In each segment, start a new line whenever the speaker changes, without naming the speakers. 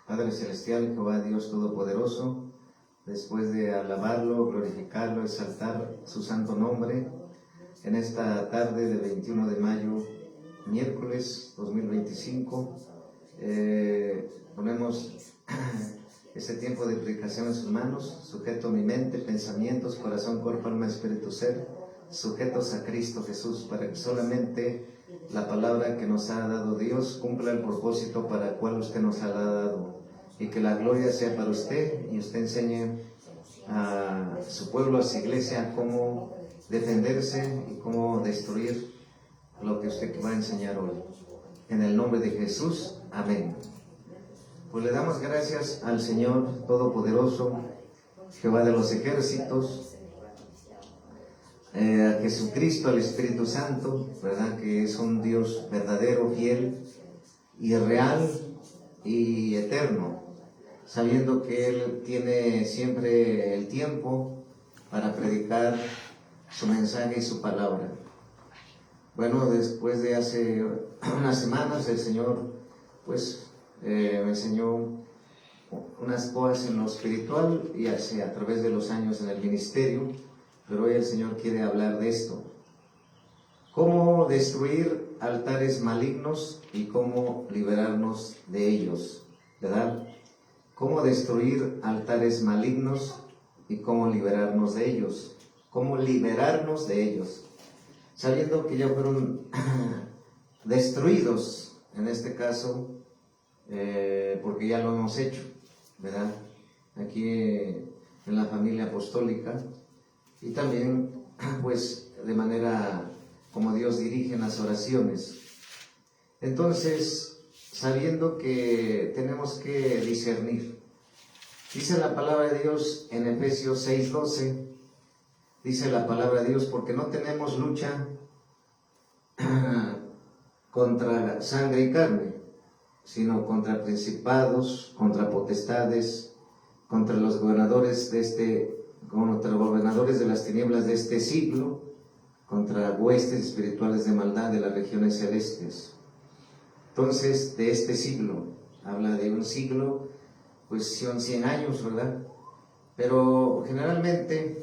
Padre Celestial, Jehová Dios Todopoderoso, después de alabarlo, glorificarlo, exaltar su santo nombre, en esta tarde de 21 de mayo, miércoles 2025, ponemos este tiempo de predicación en sus manos, sujeto mi mente, pensamientos, corazón, cuerpo, alma, espíritu, ser, sujetos a Cristo Jesús, para que solamente la palabra que nos ha dado Dios cumpla el propósito para el cual usted nos ha dado, y que la gloria sea para usted, y usted enseñe a su pueblo, a su iglesia, cómo defenderse y cómo destruir lo que usted va a enseñar hoy. En el nombre de Jesús, amén. Pues le damos gracias al Señor Todopoderoso, Jehová de los ejércitos, a Jesucristo, al Espíritu Santo, ¿verdad? Que es un Dios verdadero, fiel y real y eterno, sabiendo que Él tiene siempre el tiempo para predicar su mensaje y su palabra. Bueno, después de hace unas semanas el Señor pues me enseñó unas cosas en lo espiritual y a través de los años en el ministerio, pero hoy el Señor quiere hablar de esto: cómo destruir altares malignos y cómo liberarnos de ellos, ¿verdad? Cómo destruir altares malignos y cómo liberarnos de ellos. Cómo liberarnos de ellos, sabiendo que ya fueron destruidos, en este caso, porque ya lo hemos hecho, ¿verdad? Aquí en la familia apostólica, y también pues de manera como Dios dirige las oraciones. Entonces, sabiendo que tenemos que discernir, dice la palabra de Dios en Efesios 6:12, dice la palabra de Dios: porque no tenemos lucha contra sangre y carne, sino contra principados, contra potestades, contra los gobernadores de las tinieblas de este siglo, contra huestes espirituales de maldad de las regiones celestes. Entonces, de este siglo, habla de un siglo, pues son 100 años, ¿verdad? Pero generalmente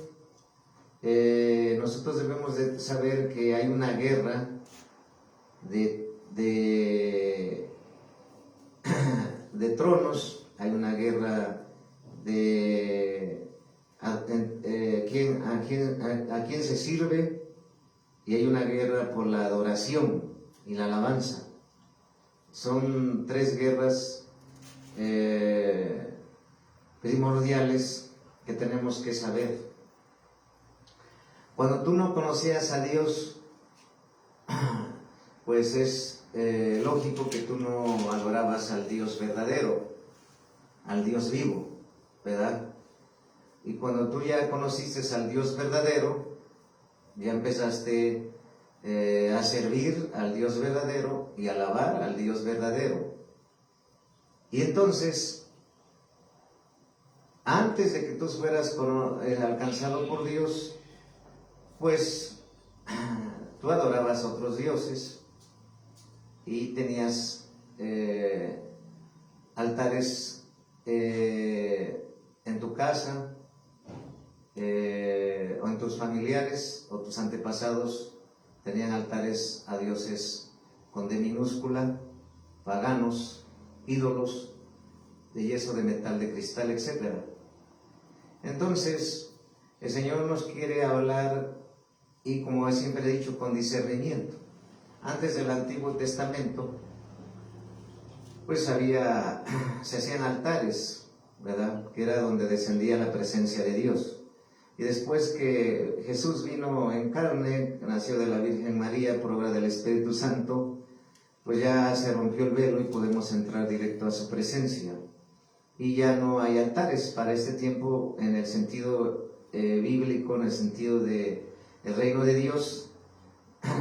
nosotros debemos de saber que hay una guerra de tronos, hay una guerra de a quién se sirve, y hay una guerra por la adoración y la alabanza. Son tres guerras primordiales que tenemos que saber. Cuando tú no conocías a Dios, pues es lógico que tú no adorabas al Dios verdadero, al Dios vivo, ¿verdad? Y cuando tú ya conociste al Dios verdadero, ya empezaste a servir al Dios verdadero y a alabar al Dios verdadero. Y entonces, antes de que tú fueras alcanzado por Dios, pues tú adorabas a otros dioses y tenías altares en tu casa, o en tus familiares, o tus antepasados tenían altares a dioses con D minúscula, paganos, ídolos de yeso, de metal, de cristal, etc. Entonces, el Señor nos quiere hablar, y como siempre he dicho, con discernimiento. Antes del Antiguo Testamento, pues se hacían altares, ¿verdad? Que era donde descendía la presencia de Dios. Y después que Jesús vino en carne, nació de la Virgen María por obra del Espíritu Santo, pues ya se rompió el velo y podemos entrar directo a su presencia. Y ya no hay altares para este tiempo en el sentido bíblico, en el sentido de el reino de Dios.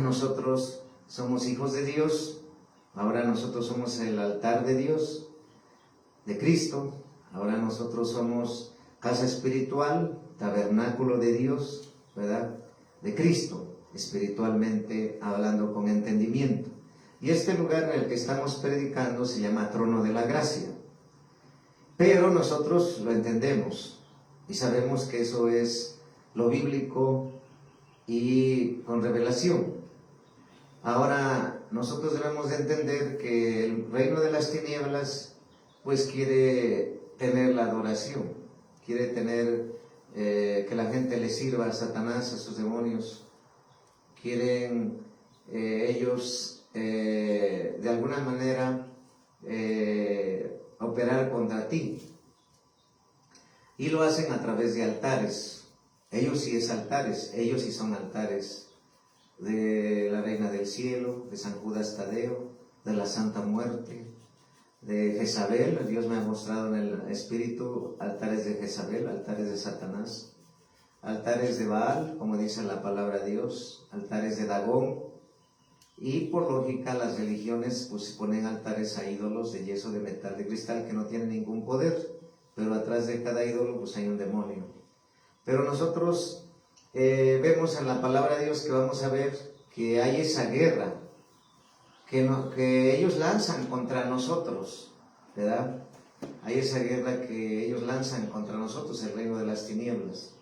Nosotros somos hijos de Dios, ahora nosotros somos el altar de Dios, de Cristo, ahora nosotros somos casa espiritual, tabernáculo de Dios, ¿verdad? De Cristo, espiritualmente hablando con entendimiento. Y este lugar en el que estamos predicando se llama Trono de la Gracia. pero nosotros lo entendemos y sabemos que eso es lo bíblico y con revelación. Ahora, nosotros debemos de entender que el reino de las tinieblas pues quiere tener la adoración, quiere tener que la gente le sirva a Satanás, a sus demonios. Quieren ellos de alguna manera operar contra ti, y lo hacen a través de altares. Ellos sí son altares de la Reina del Cielo, de San Judas Tadeo, de la Santa Muerte, de Jezabel. Dios me ha mostrado en el Espíritu altares de Jezabel, altares de Satanás, altares de Baal, como dice la palabra de Dios, altares de Dagón. Y por lógica las religiones pues ponen altares a ídolos de yeso, de metal, de cristal, que no tienen ningún poder, pero atrás de cada ídolo pues hay un demonio. Pero nosotros vemos en la palabra de Dios que vamos a ver que hay esa guerra que ellos lanzan contra nosotros, ¿verdad? Hay esa guerra que ellos lanzan contra nosotros, el reino de las tinieblas.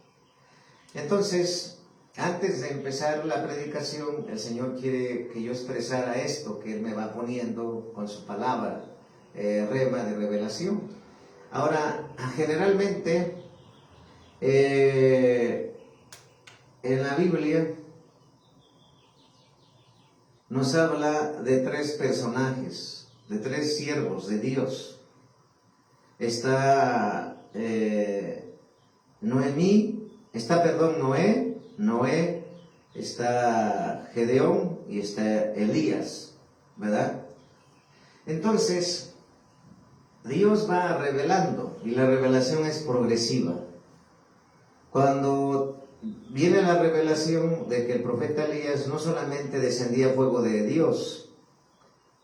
Entonces, antes de empezar la predicación, el Señor quiere que yo expresara esto que Él me va poniendo con su palabra, rema de revelación. Ahora, generalmente, en la Biblia nos habla de tres personajes, de tres siervos de Dios. Está Noé, está Gedeón y está Elías, ¿verdad? Entonces, Dios va revelando y la revelación es progresiva. Cuando viene la revelación de que el profeta Elías no solamente descendía fuego de Dios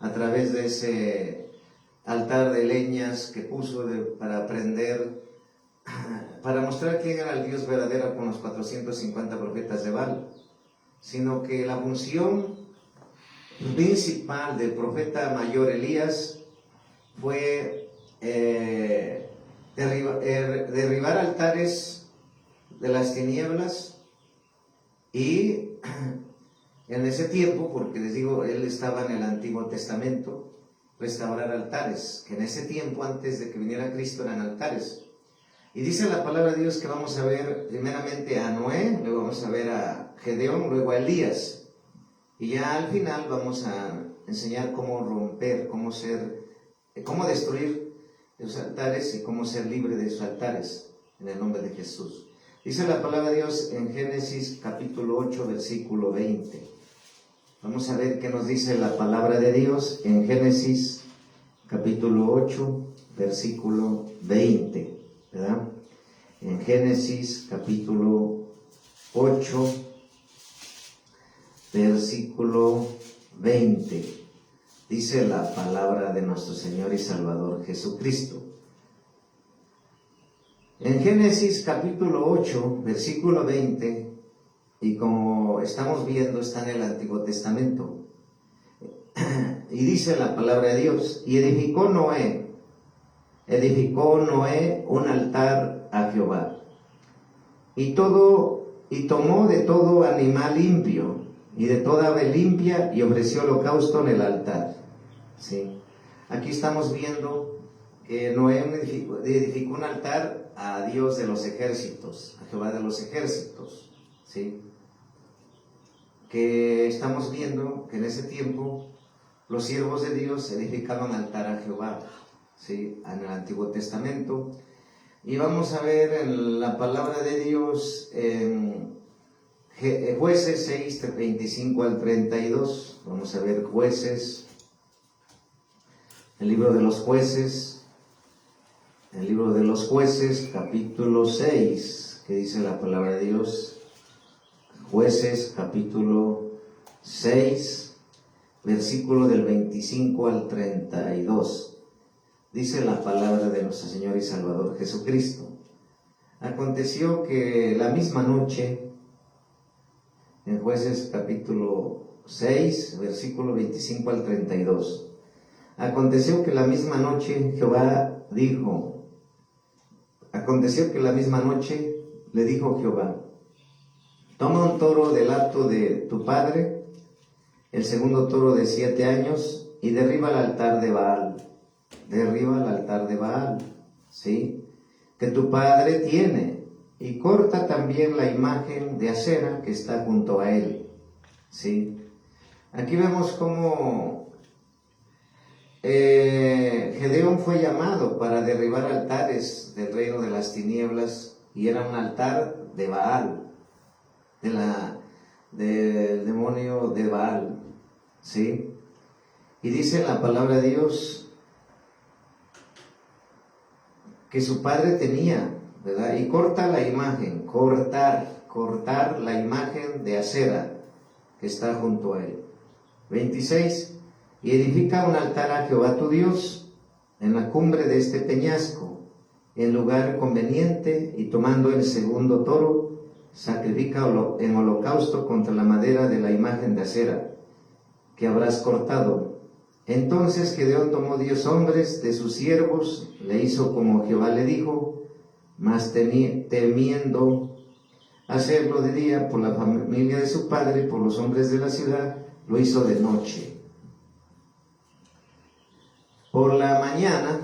a través de ese altar de leñas que puso para prender, para mostrar quién era el Dios verdadero con los 450 profetas de Baal, sino que la función principal del profeta mayor Elías fue derribar altares de las tinieblas. Y en ese tiempo, porque les digo, él estaba en el Antiguo Testamento, restaurar altares, que en ese tiempo, antes de que viniera Cristo, eran altares. Y dice la palabra de Dios que vamos a ver primeramente a Noé, luego vamos a ver a Gedeón, luego a Elías. Y ya al final vamos a enseñar cómo romper, cómo destruir los altares y cómo ser libre de esos altares, en el nombre de Jesús. Dice la palabra de Dios en Génesis capítulo 8, versículo 20. Vamos a ver qué nos dice la palabra de Dios en Génesis capítulo 8, versículo 20, ¿verdad? En Génesis capítulo 8, versículo 20, dice la palabra de nuestro Señor y Salvador Jesucristo. En Génesis capítulo 8, versículo 20, y como estamos viendo está en el Antiguo Testamento, y dice la palabra de Dios: y edificó Noé un altar a Jehová, y tomó de todo animal limpio y de toda ave limpia, y ofreció holocausto en el altar. ¿Sí? Aquí estamos viendo que Noé edificó un altar a Dios de los ejércitos, a Jehová de los ejércitos, ¿sí? Que estamos viendo que en ese tiempo los siervos de Dios edificaban altar a Jehová, ¿sí? En el Antiguo Testamento. Y vamos a ver en la palabra de Dios en Jueces 6, 25 al 32. Vamos a ver Jueces, el libro de los Jueces. El libro de los Jueces, capítulo 6, que dice la palabra de Dios. Jueces, capítulo 6, versículo del 25 al 32. Dice la palabra de nuestro Señor y Salvador Jesucristo. Aconteció que la misma noche, en Jueces, capítulo 6, versículo 25 al 32. Aconteció que la misma noche Jehová dijo: Aconteció que la misma noche le dijo Jehová: toma un toro del hato de tu padre, el segundo toro de 7 años, y derriba el altar de Baal. Derriba el altar de Baal, ¿sí?, que tu padre tiene, y corta también la imagen de Acera que está junto a él, ¿sí? Aquí vemos cómo Gedeón fue llamado para derribar altares del reino de las tinieblas, y era un altar de Baal, del demonio de Baal, ¿sí? Y dice la palabra de Dios que su padre tenía, ¿verdad? Y corta la imagen, cortar la imagen de Acera que está junto a él. 26. Y edifica un altar a Jehová tu Dios en la cumbre de este peñasco, en lugar conveniente, y tomando el segundo toro, sacrifica en holocausto contra la madera de la imagen de Acera que habrás cortado. Entonces Gedeón tomó 10 hombres de sus siervos, le hizo como Jehová le dijo, mas temiendo hacerlo de día por la familia de su padre, por los hombres de la ciudad, lo hizo de noche. Por la mañana,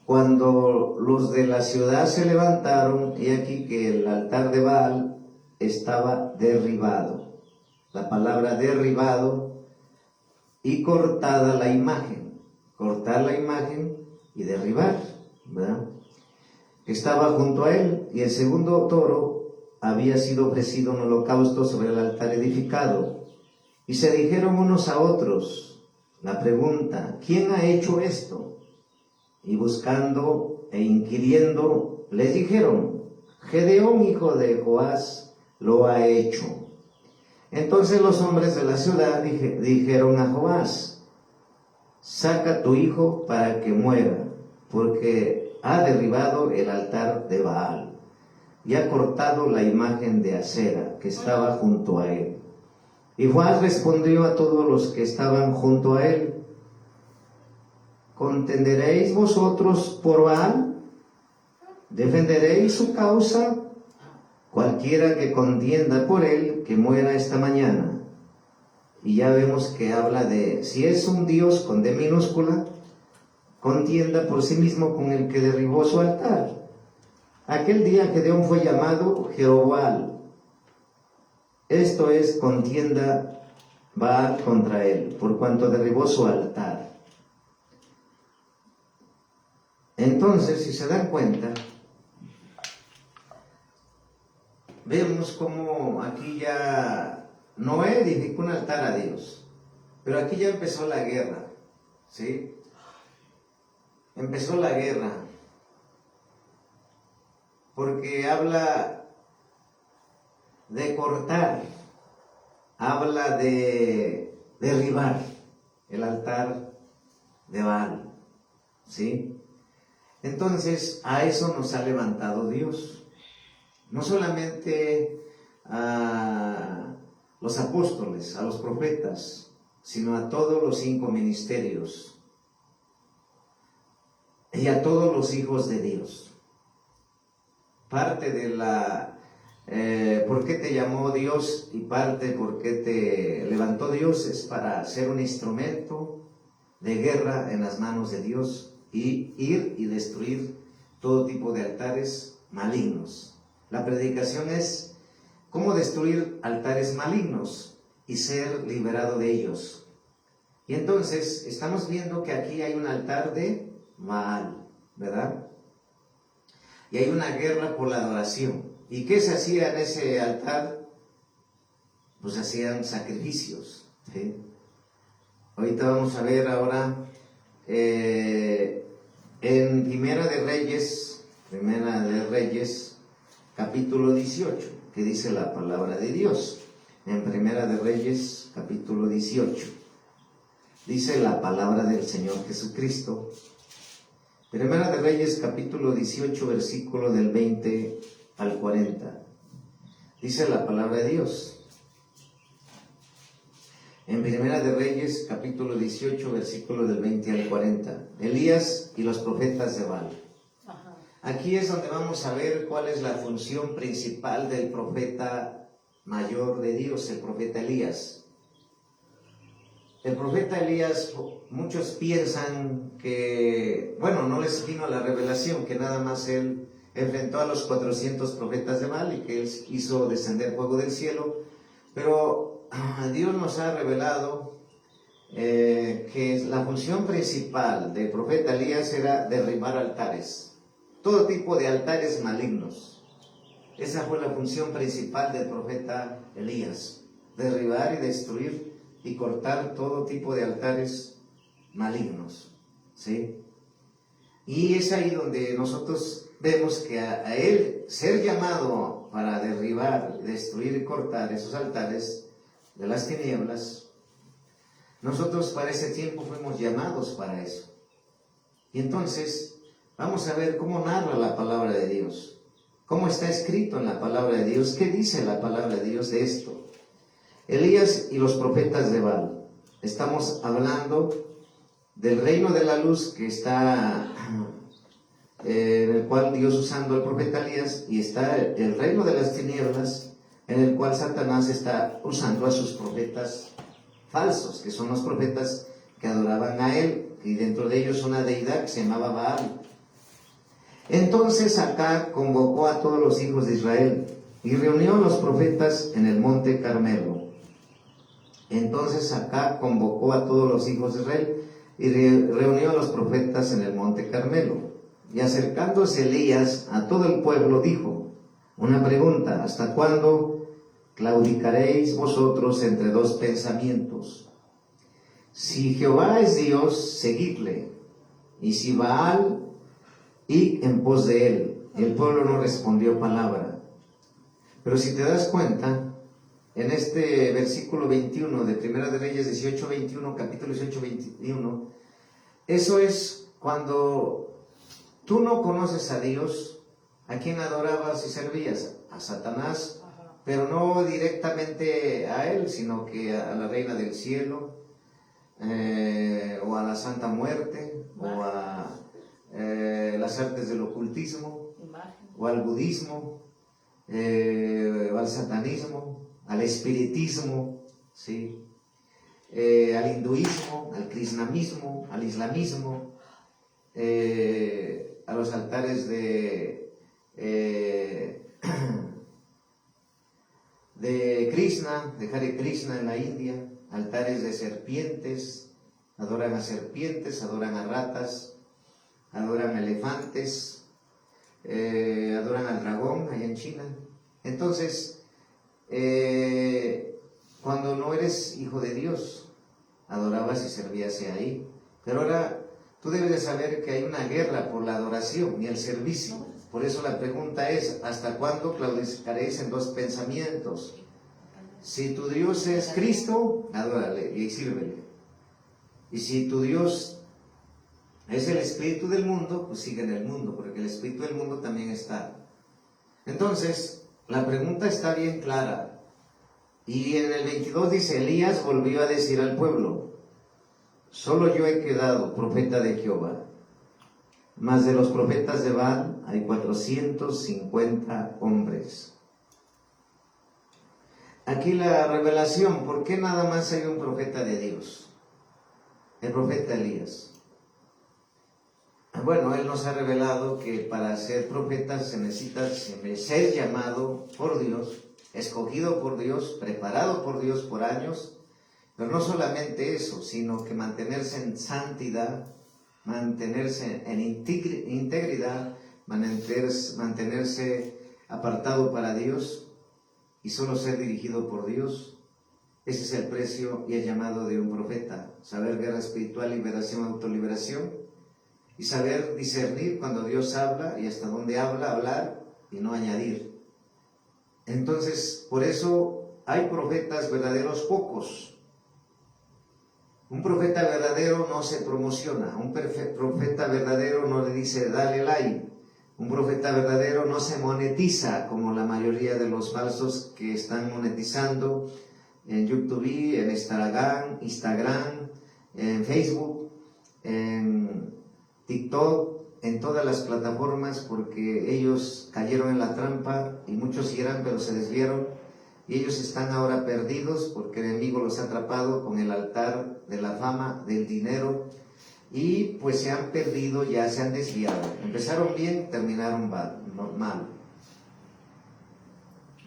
cuando los de la ciudad se levantaron, he aquí que el altar de Baal estaba derribado. La palabra derribado, y cortada la imagen. Cortar la imagen y derribar, ¿verdad? Estaba junto a él, y el segundo toro había sido ofrecido en holocausto sobre el altar edificado. Y se dijeron unos a otros la pregunta: ¿quién ha hecho esto? Y buscando e inquiriendo, les dijeron: Gedeón, hijo de Joás, lo ha hecho. Entonces los hombres de la ciudad dijeron a Joás: saca tu hijo para que muera, porque ha derribado el altar de Baal y ha cortado la imagen de Acera que estaba junto a él. Y Joás respondió a todos los que estaban junto a él: ¿contenderéis vosotros por Baal? ¿Defenderéis su causa? Cualquiera que contienda por él, que muera esta mañana. Y ya vemos que habla de, si es un Dios con D minúscula, contienda por sí mismo con el que derribó su altar. Aquel día Gedeón fue llamado Jerobbaal. Esto es, contienda Baal contra él, por cuanto derribó su altar. Entonces, si se dan cuenta, vemos como aquí ya Noé edificó un altar a Dios, pero aquí ya empezó la guerra, ¿sí? Empezó la guerra, porque habla de cortar, habla de derribar el altar de Baal, ¿sí? Entonces, a eso nos ha levantado Dios. No solamente a los apóstoles, a los profetas, sino a todos los 5 ministerios y a todos los hijos de Dios. Parte de la por qué te llamó Dios y parte por qué te levantó Dios es para ser un instrumento de guerra en las manos de Dios y ir y destruir todo tipo de altares malignos. La predicación es cómo destruir altares malignos y ser liberado de ellos. Y entonces estamos viendo que aquí hay un altar de Baal, ¿verdad? Y hay una guerra por la adoración. ¿Y qué se hacía en ese altar? Pues hacían sacrificios, ¿sí? Ahorita vamos a ver ahora en Primera de Reyes, capítulo 18, que dice la palabra de Dios. En Primera de Reyes, capítulo 18, dice la palabra del Señor Jesucristo. Primera de Reyes, capítulo 18, versículo del 20 al 40. Dice la palabra de Dios. En Primera de Reyes, capítulo 18, versículo del 20 al 40. Elías y los profetas de Baal. Aquí es donde vamos a ver cuál es la función principal del profeta mayor de Dios, el profeta Elías. El profeta Elías, muchos piensan que, bueno, no les vino la revelación, que nada más él enfrentó a los 400 profetas de Baal y que él hizo descender fuego del cielo, pero Dios nos ha revelado que la función principal del profeta Elías era derribar altares, todo tipo de altares malignos. Esa fue la función principal del profeta Elías, derribar y destruir y cortar todo tipo de altares malignos, ¿sí? Y es ahí donde nosotros vemos que a él ser llamado para derribar, destruir y cortar esos altares de las tinieblas, nosotros para ese tiempo fuimos llamados para eso. Y entonces vamos a ver cómo narra la palabra de Dios, cómo está escrito en la palabra de Dios, qué dice la palabra de Dios de esto. Elías y los profetas de Baal. Estamos hablando del reino de la luz que está en el cual Dios usando al profeta Elías, y está el reino de las tinieblas en el cual Satanás está usando a sus profetas falsos, que son los profetas que adoraban a él, y dentro de ellos una deidad que se llamaba Baal. Entonces Acab convocó a todos los hijos de Israel y reunió a los profetas en el monte Carmelo. Entonces Acab convocó a todos los hijos de Israel y reunió a los profetas en el monte Carmelo. Y acercándose Elías a todo el pueblo dijo, una pregunta, ¿hasta cuándo claudicaréis vosotros entre dos pensamientos? Si Jehová es Dios, seguidle, y si Baal, id en pos de él. Y el pueblo no respondió palabra. Pero si te das cuenta, en este versículo 21 de Primera de Reyes 18:21, capítulo 18:21, eso es cuando tú no conoces a Dios, ¿a quién adorabas y servías? A Satanás, pero no directamente a él, sino que a la reina del cielo, o a la Santa Muerte, o a las artes del ocultismo, o al budismo, o al satanismo, al espiritismo, ¿sí? Al hinduismo, al krishnamismo, al islamismo, a los altares de Krishna, de Hare Krishna en la India, altares de serpientes, adoran a serpientes, adoran a ratas, adoran a elefantes, adoran al dragón allá en China. Entonces, cuando no eres hijo de Dios, adorabas y servías ahí. Pero ahora tú debes de saber que hay una guerra por la adoración y el servicio. Por eso la pregunta es, ¿hasta cuándo claudicaréis en dos pensamientos? Si tu Dios es Cristo, adórale y sírvele. Y si tu Dios es el espíritu del mundo, pues sigue en el mundo, porque el espíritu del mundo también está. Entonces, la pregunta está bien clara. Y en el 22 dice, Elías volvió a decir al pueblo, solo yo he quedado profeta de Jehová, mas de los profetas de Baal hay 450 hombres. Aquí la revelación, ¿por qué nada más hay un profeta de Dios? El profeta Elías. Bueno, él nos ha revelado que para ser profeta se necesita ser llamado por Dios, escogido por Dios, preparado por Dios por años, pero no solamente eso, sino que mantenerse en santidad, mantenerse en integridad, mantenerse apartado para Dios y solo ser dirigido por Dios. Ese es el precio y el llamado de un profeta, saber guerra espiritual, liberación, autoliberación, y saber discernir cuando Dios habla y hasta dónde hablar y no añadir. Entonces, por eso hay profetas verdaderos pocos. Un profeta verdadero no se promociona, un profeta verdadero no le dice dale like, un profeta verdadero no se monetiza como la mayoría de los falsos que están monetizando en YouTube, en Instagram, en Facebook, en TikTok, en todas las plataformas porque ellos cayeron en la trampa y muchos irán pero se desviaron y ellos están ahora perdidos porque el enemigo los ha atrapado con el altar de la fama, del dinero y pues se han perdido, ya se han desviado. Empezaron bien, terminaron mal.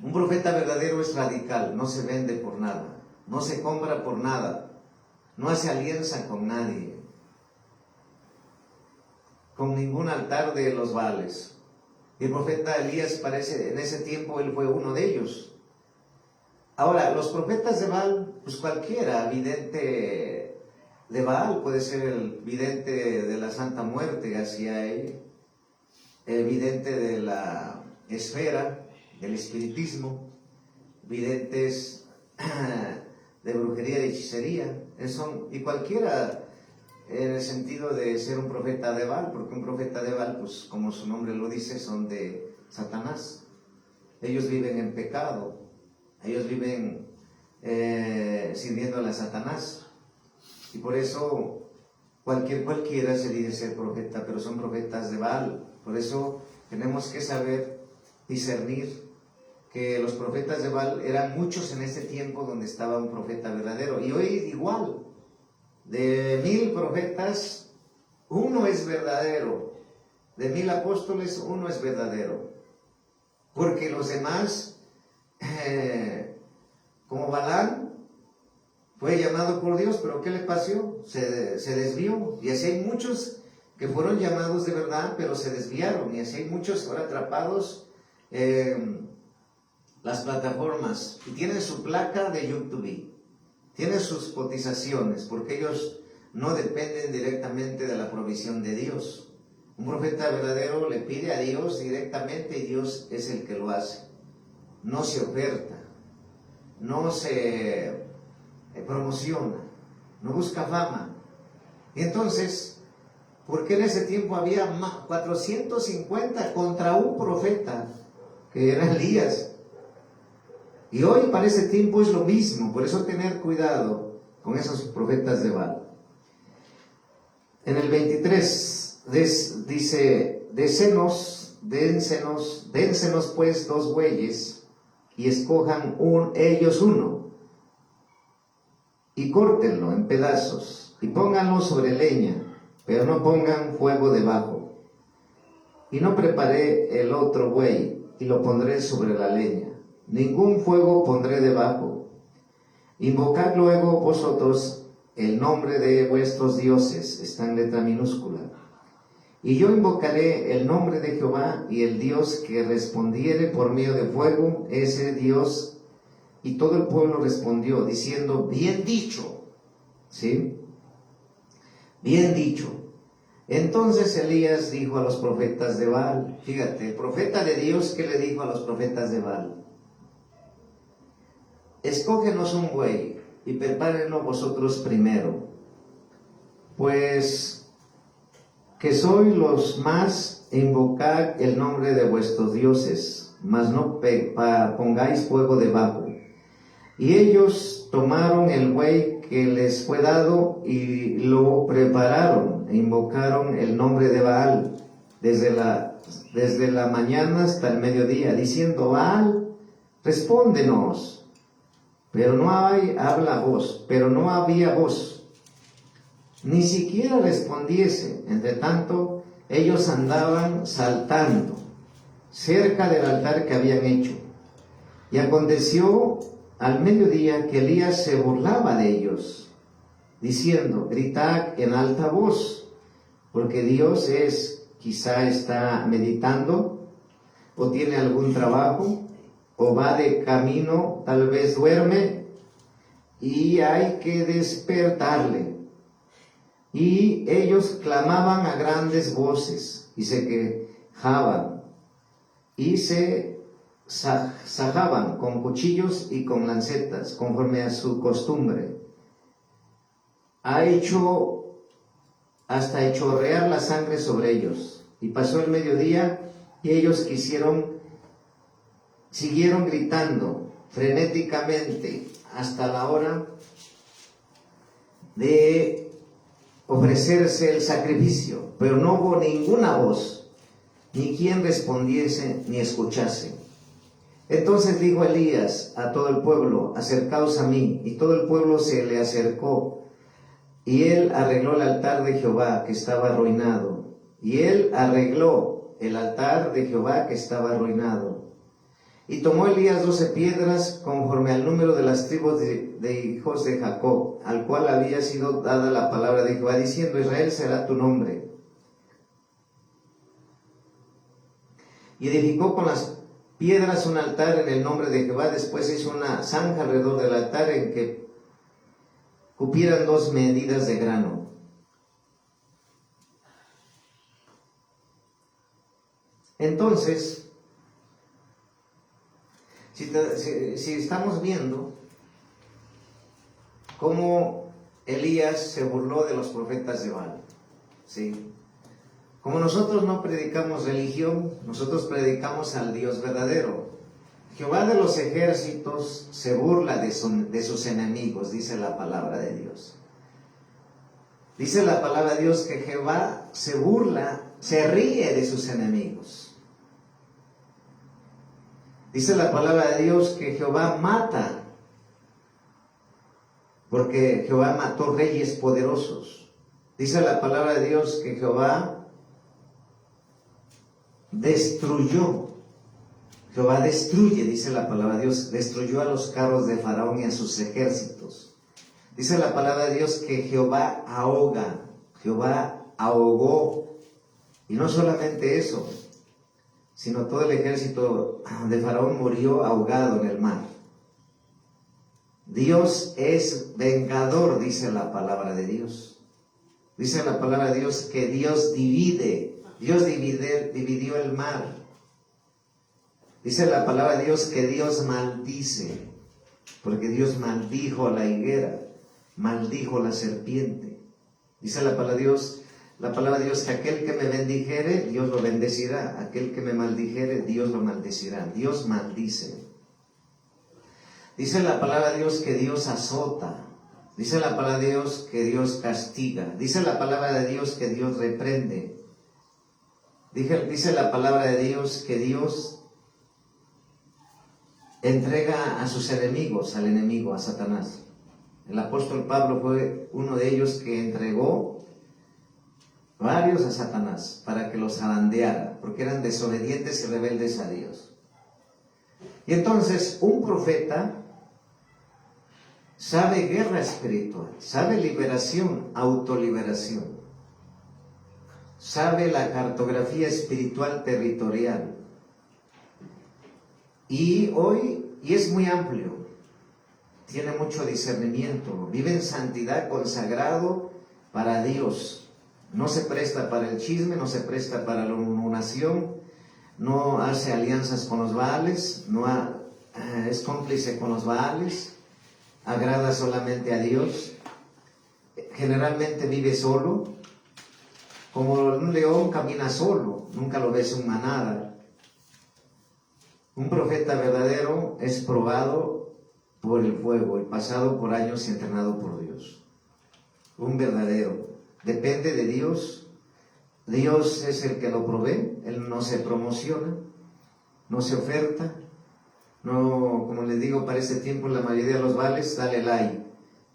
Un profeta verdadero es radical, no se vende por nada, no se compra por nada, no hace alianza con nadie, con ningún altar de los Baales. El profeta Elías parece, en ese tiempo él fue uno de ellos. Ahora, los profetas de Baal, pues cualquiera, vidente de Baal, puede ser el vidente de la Santa Muerte hacia él, el vidente de la esfera, del espiritismo, videntes de brujería y hechicería, y cualquiera en el sentido de ser un profeta de Baal, porque un profeta de Baal, pues como su nombre lo dice, son de Satanás. Ellos viven en pecado, ellos viven sirviendo a Satanás, y por eso cualquiera se dice ser profeta, pero son profetas de Baal. Por eso tenemos que saber discernir que los profetas de Baal eran muchos en ese tiempo donde estaba un profeta verdadero, y hoy igual, de 1000 profetas, uno es verdadero, de 1000 apóstoles, uno es verdadero, porque los demás, como Balaam, fue llamado por Dios, pero ¿qué le pasó? Se desvió, y así hay muchos que fueron llamados de verdad, pero se desviaron, y así hay muchos ahora atrapados las plataformas y tienen su placa de YouTube, tienen sus cotizaciones, porque ellos no dependen directamente de la provisión de Dios. Un profeta verdadero le pide a Dios directamente y Dios es el que lo hace. No se oferta, no se promociona, no busca fama. Y entonces, ¿por qué en ese tiempo había 450 contra un profeta, que era Elías? Y hoy para ese tiempo es lo mismo, por eso tener cuidado con esos profetas de Baal. En el 23 dice, dénsenos pues 2 bueyes, y escojan ellos uno, y córtenlo en pedazos, y pónganlo sobre leña, pero no pongan fuego debajo. Y no preparé el otro buey, y lo pondré sobre la leña. Ningún fuego pondré debajo. Invocad luego vosotros el nombre de vuestros dioses, está en letra minúscula. Y yo invocaré el nombre de Jehová, y el Dios que respondiere por medio de fuego, ese Dios. Y todo el pueblo respondió, diciendo, bien dicho. ¿Sí? Bien dicho. Entonces Elías dijo a los profetas de Baal, fíjate, el profeta de Dios, ¿qué le dijo a los profetas de Baal? Escógenos un buey y prepárenlo vosotros primero, pues que sois los más, invocad el nombre de vuestros dioses, mas no pongáis fuego debajo. Y ellos tomaron el buey que les fue dado y lo prepararon e invocaron el nombre de Baal desde la mañana hasta el mediodía, diciendo, Baal, respóndenos. Pero no había voz, ni siquiera respondiese. Entre tanto, ellos andaban saltando cerca del altar que habían hecho. Y aconteció al mediodía que Elías se burlaba de ellos, diciendo, gritad en alta voz, porque Dios quizá está meditando, o tiene algún trabajo, o va de camino, tal vez duerme, y hay que despertarle. Y ellos clamaban a grandes voces, y se quejaban, y se sajaban con cuchillos y con lancetas, conforme a su costumbre. Ha hecho hasta chorrear la sangre sobre ellos. Y pasó el mediodía, y ellos siguieron gritando frenéticamente hasta la hora de ofrecerse el sacrificio, pero no hubo ninguna voz, ni quien respondiese ni escuchase. Entonces dijo Elías a todo el pueblo: acercaos a mí. Y todo el pueblo se le acercó, y él arregló el altar de Jehová que estaba arruinado. Y él arregló el altar de Jehová que estaba arruinado. Y tomó Elías 12 piedras conforme al número de las tribus de hijos de Jacob, al cual había sido dada la palabra de Jehová, diciendo: Israel será tu nombre. Y edificó con las piedras un altar en el nombre de Jehová. Después hizo una zanja alrededor del altar en que cupieran 2 medidas de grano. Entonces, si estamos viendo cómo Elías se burló de los profetas de Baal, ¿sí? Como nosotros no predicamos religión, nosotros predicamos al Dios verdadero. Jehová de los ejércitos se burla de sus enemigos, dice la palabra de Dios. Dice la palabra de Dios que Jehová se burla, se ríe de sus enemigos. Dice la palabra de Dios que Jehová mata, porque Jehová mató reyes poderosos. Dice la palabra de Dios que Jehová destruyó. Jehová destruye, dice la palabra de Dios, destruyó a los carros de Faraón y a sus ejércitos. Dice la palabra de Dios que Jehová ahoga, Jehová ahogó. Y no solamente eso, sino todo el ejército de Faraón murió ahogado en el mar. Dios es vengador, dice la palabra de Dios. Dice la palabra de Dios que Dios divide. Dios dividió el mar. Dice la palabra de Dios que Dios maldice, porque Dios maldijo a la higuera, maldijo a la serpiente. Dice la palabra de Dios que aquel que me bendijere, Dios lo bendecirá. Aquel que me maldijere, Dios lo maldecirá. Dios maldice. Dice la palabra de Dios que Dios azota. Dice la palabra de Dios que Dios castiga. Dice la palabra de Dios que Dios reprende. Dice la palabra de Dios que Dios entrega a sus enemigos, al enemigo, a Satanás. El apóstol Pablo fue uno de ellos que entregó varios a Satanás para que los zarandeara, porque eran desobedientes y rebeldes a Dios. Y entonces un profeta sabe guerra espiritual, sabe liberación, autoliberación, sabe la cartografía espiritual territorial. Y es muy amplio, tiene mucho discernimiento, vive en santidad, consagrado para Dios. No se presta para el chisme, no se presta para la murmuración, no hace alianzas con los Baales, es cómplice con los Baales, agrada solamente a Dios. Generalmente vive solo, como un león camina solo, nunca lo ves en manada. Un profeta verdadero es probado por el fuego y pasado por años y entrenado por Dios. Un verdadero depende de Dios. Dios es el que lo provee. Él no se promociona, no se oferta. No, como les digo, para este tiempo la mayoría de los vales dale like.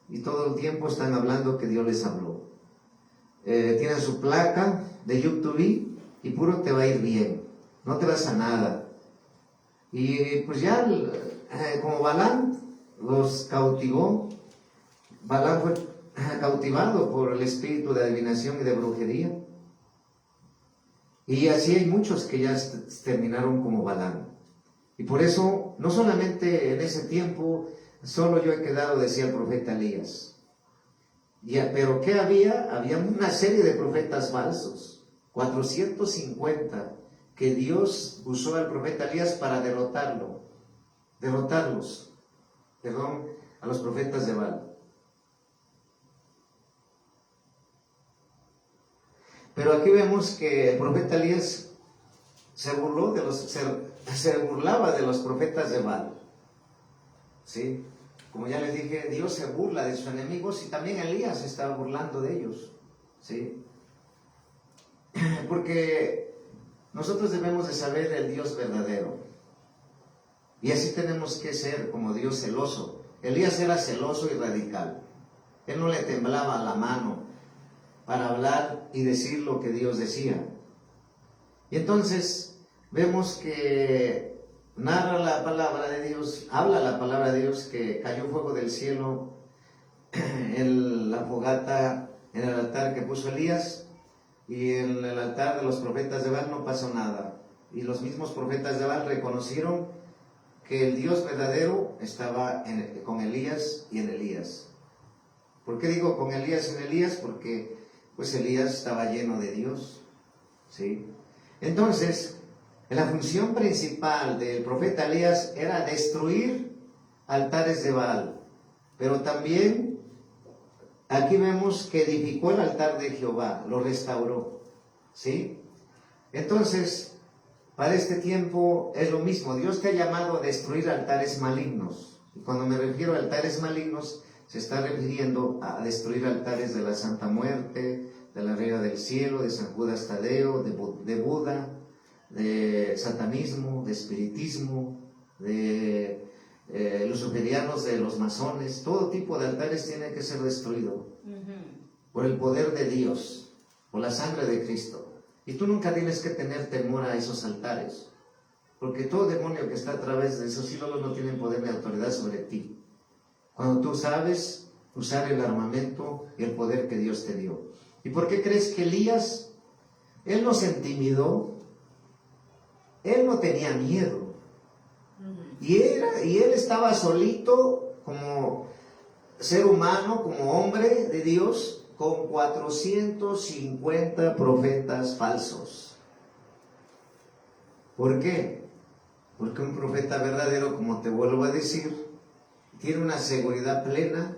Y todo el tiempo están hablando que Dios les habló. Tienen su placa de YouTube y puro te va a ir bien. No te vas a nada. Y pues ya, como Balaam los cautivó, Balaam fue cautivado por el espíritu de adivinación y de brujería. Y así hay muchos que ya terminaron como Balaam. Y por eso, no solamente en ese tiempo, solo yo he quedado, decía el profeta Elías. Pero ¿qué había? Había una serie de profetas falsos, 450, que Dios usó al profeta Elías para derrotarlos, a los profetas de Baal. Pero aquí vemos que el profeta Elías se burlaba de los profetas de Baal. ¿Sí? Como ya les dije, Dios se burla de sus enemigos y también Elías se estaba burlando de ellos. ¿sí? Porque nosotros debemos de saber el Dios verdadero. Y así tenemos que ser como Dios celoso. Elías era celoso y radical. Él no le temblaba la mano para hablar y decir lo que Dios decía. Y entonces vemos que narra la palabra de Dios, habla la palabra de Dios, que cayó fuego del cielo en la fogata, en el altar que puso Elías, y en el altar de los profetas de Baal no pasó nada. Y los mismos profetas de Baal reconocieron que el Dios verdadero estaba con Elías y en Elías. ¿Por qué digo con Elías y en Elías? Porque pues Elías estaba lleno de Dios, ¿sí? Entonces, la función principal del profeta Elías era destruir altares de Baal, pero también aquí vemos que edificó el altar de Jehová, lo restauró, ¿sí? Entonces, para este tiempo es lo mismo. Dios te ha llamado a destruir altares malignos. Y cuando me refiero a altares malignos, se está refiriendo a destruir altares de la Santa Muerte, de la Reina del Cielo, de San Judas Tadeo, de Buda, de satanismo, de espiritismo, de luciferianos, de los masones. Todo tipo de altares tiene que ser destruido por el poder de Dios, por la sangre de Cristo. Y tú nunca tienes que tener temor a esos altares, porque todo demonio que está a través de esos ídolos no tiene poder ni autoridad sobre ti. Cuando tú sabes usar el armamento y el poder que Dios te dio. ¿Y por qué crees que Elías, él no se intimidó? Él no tenía miedo. Y él estaba solito como ser humano, como hombre de Dios, con 450 profetas falsos. ¿Por qué? Porque un profeta verdadero, como te vuelvo a decir, tiene una seguridad plena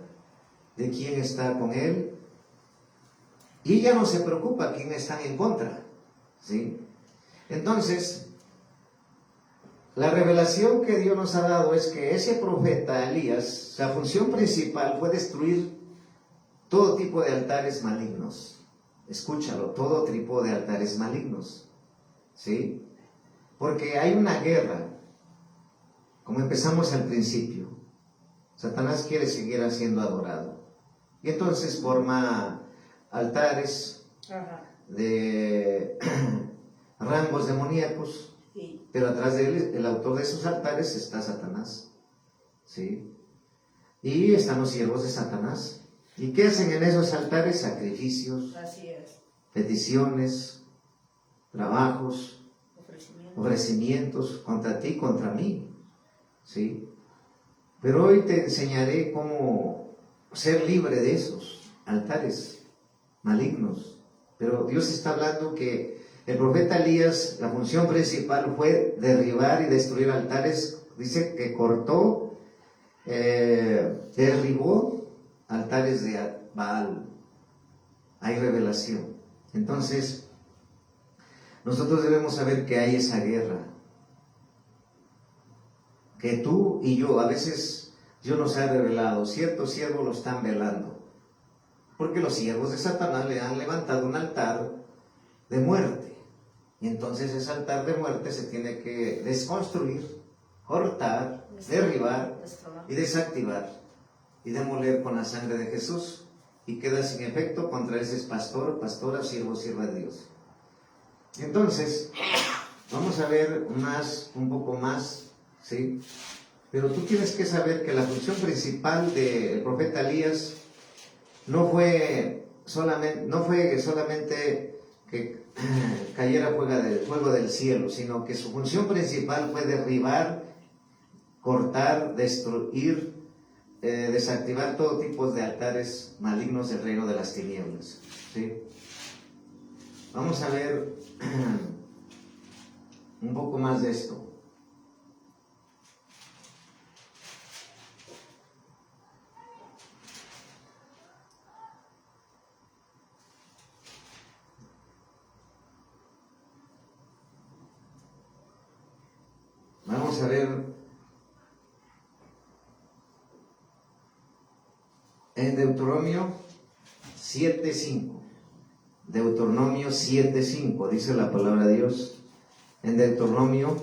de quién está con él y ya no se preocupa quién está en contra, ¿sí? Entonces, la revelación que Dios nos ha dado es que ese profeta Elías, la función principal fue destruir todo tipo de altares malignos. Escúchalo, todo tipo de altares malignos, ¿sí? Porque hay una guerra, como empezamos al principio. Satanás quiere seguir siendo adorado. Y entonces forma altares de rangos demoníacos, pero atrás de él, el autor de esos altares, está Satanás, ¿sí? Y están los siervos de Satanás. ¿Y qué hacen en esos altares? Sacrificios, peticiones, trabajos, ofrecimientos contra ti, contra mí, ¿sí? Pero hoy te enseñaré cómo ser libre de esos altares malignos. Pero Dios está hablando que el profeta Elías, la función principal fue derribar y destruir altares. Dice que cortó, derribó altares de Baal. Hay revelación. Entonces, nosotros debemos saber que hay esa guerra. Que tú y yo, a veces Dios nos ha revelado, ciertos siervos lo están velando. Porque los siervos de Satanás le han levantado un altar de muerte. Y entonces ese altar de muerte se tiene que desconstruir, cortar, derribar y desactivar. Y demoler con la sangre de Jesús. Y queda sin efecto contra ese pastor, pastora, siervo, sierva de Dios. Entonces, vamos a ver un poco más, ¿sí? Pero tú tienes que saber que la función principal del profeta Elías no fue solamente que cayera fuego del cielo, sino que su función principal fue derribar, cortar, destruir, desactivar todo tipo de altares malignos del reino de las tinieblas, ¿sí? Vamos a ver un poco más de esto. Vamos a ver en Deuteronomio 7:5. Deuteronomio 7:5, dice la palabra de Dios. En Deuteronomio